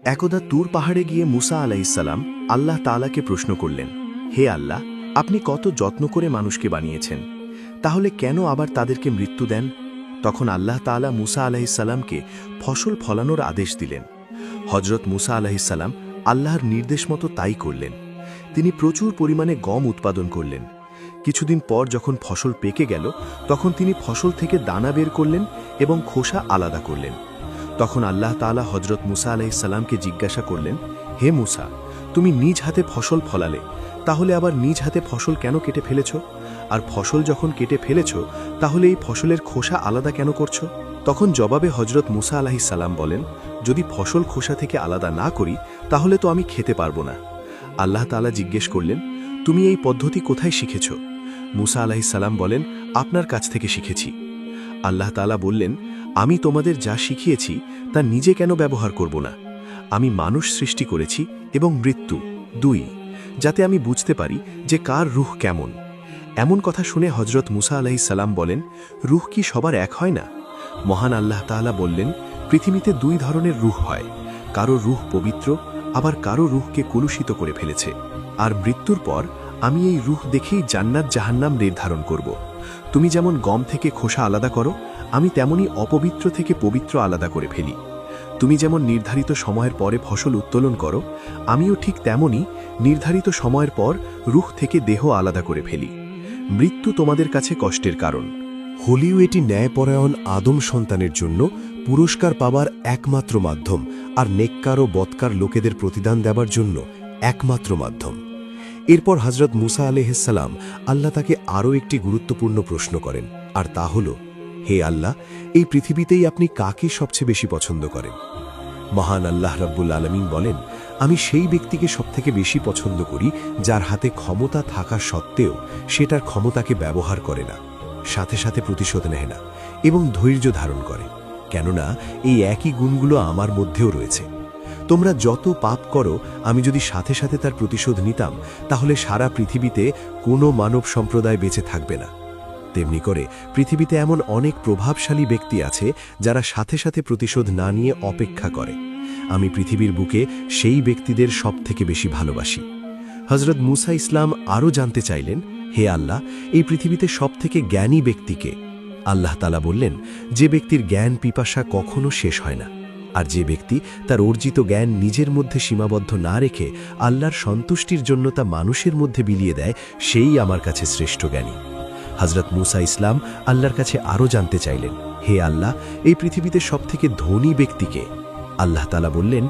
একদা তুর পাহাড়ে গিয়ে মুসা আলাইহিসসালাম আল্লাহ তাআলাকে প্রশ্ন করলেন, হে আল্লাহ, আপনি কত যত্ন করে মানুষকে বানিয়েছেন, তাহলে কেন আবার তাদেরকে মৃত্যু দেন? তখন আল্লাহ তাআলা মুসা আলাইহিসসালামকে ফসল ফলানোর আদেশ দিলেন। হজরত মুসা আলাইহিসসালাম আল্লাহর নির্দেশ মতো তাই করলেন। তিনি প্রচুর পরিমাণে গম উৎপাদন করলেন। কিছুদিন পর যখন ফসল পেকে গেল, তখন তিনি ফসল থেকে দানা বের করলেন এবং খোসা আলাদা করলেন। তখন আল্লাহ তাআলা হজরত মুসা আলাইহিসসালামকে জিজ্ঞাসা করলেন, হে মুসা, তুমি নিজ হাতে ফসল ফলালে, তাহলে আবার নিজ হাতে ফসল কেন কেটে ফেলেছ? আর ফসল যখন কেটে ফেলেছ, তাহলে এই ফসলের খোসা আলাদা কেন করছো? তখন জবাবে হজরত মুসা আলাইহিসসালাম বলেন, যদি ফসল খোসা থেকে আলাদা না করি, তাহলে তো আমি খেতে পারবো না। আল্লাহ তাআলা জিজ্ঞেস করলেন, তুমি এই পদ্ধতি কোথায় শিখেছ? মুসা আলাইহিসসালাম বলেন, আপনার কাছ থেকে শিখেছি। আল্লাহ তাআলা বললেন, আমি তোমাদের যা শিখিয়েছি তা নিজে কেন ব্যবহার করব না? আমি মানুষ সৃষ্টি করেছি এবং মৃত্যু, দুই, যাতে আমি বুঝতে পারি যে কার রূহ কেমন। এমন কথা শুনে হজরত মুসা আলাইহিসসালাম বলেন, রূহ কি সবার এক হয় না? মহান আল্লাহ তাআলা বললেন, পৃথিবীতে দুই ধরনের রূহ হয়, কারো রূহ পবিত্র, আবার কারো রূহকে কলুষিত করে ফেলেছে। আর মৃত্যুর পর আমি এই রূহ দেখেই জান্নাত জাহান্নাম নির্ধারণ করব। তুমি যেমন গম থেকে খোসা আলাদা করো, আমি তেমনি অপবিত্র থেকে পবিত্র আলাদা করে ফেলি। তুমি যেমন নির্ধারিত সময়ের পরে ফসল উত্তোলন করো, আমিও ঠিক তেমনি নির্ধারিত সময়ের পর রূহ থেকে দেহ আলাদা করে ফেলি। মৃত্যু তোমাদের কাছে কষ্টের কারণ হলেও এটি ন্যায়পরায়ণ আদম সন্তানের জন্য পুরস্কার পাবার একমাত্র মাধ্যম, আর নেককার ও বৎকার লোকেদের প্রতিদান দেবার জন্য একমাত্র মাধ্যম। এরপর হজরত মুসা আলাইহিসসালাম আল্লাহ তাকে আরও একটি গুরুত্বপূর্ণ প্রশ্ন করেন, আর তা হল, হে আল্লাহ, এই পৃথিবীতেই আপনি কাকে সবচেয়ে বেশি পছন্দ করেন? মহান আল্লাহ রাব্বুল আলামিন বলেন, আমি সেই ব্যক্তিকে সবথেকে বেশি পছন্দ করি যার হাতে ক্ষমতা থাকা সত্ত্বেও সে তার ক্ষমতাকে ব্যবহার করে না, সাথে সাথে প্রতিশোধ নেয় না এবং ধৈর্য ধারণ করে, কেননা এই একই গুণগুলো আমার মধ্যেও রয়েছে। তোমরা যত পাপ করো, আমি যদি সাথে সাথে তার প্রতিশোধ নিতাম, তাহলে সারা পৃথিবীতে কোনো মানব সম্প্রদায় বেঁচে থাকবে না। তেমনি করে পৃথিবীতে এমন অনেক প্রভাবশালী ব্যক্তি আছে যারা সাথে সাথে প্রতিশোধ না নিয়ে অপেক্ষা করে। আমি পৃথিবীর বুকে সেই ব্যক্তিদের সবথেকে বেশি ভালোবাসি। হজরত মুসা ইসলাম আরও জানতে চাইলেন, হে আল্লাহ, এই পৃথিবীতে সবথেকে জ্ঞানী ব্যক্তিকে? আল্লাহ তাআলা বললেন, যে ব্যক্তির জ্ঞান পিপাসা কখনো শেষ হয় না, আর যে ব্যক্তি তার অর্জিত জ্ঞান নিজের মধ্যে সীমাবদ্ধ না রেখে আল্লাহর সন্তুষ্টির জন্য তা মানুষের মধ্যে বিলিয়ে দেয়, সেই আমার কাছে শ্রেষ্ঠ জ্ঞানী। হজরত মুসা ইসলাম আল্লাহর কাছে আরও জানতে চাইলেন, হে আল্লাহ, এই পৃথিবীতে সবথেকে ধনী ব্যক্তিকে? আল্লাহ তাআলা বললেন,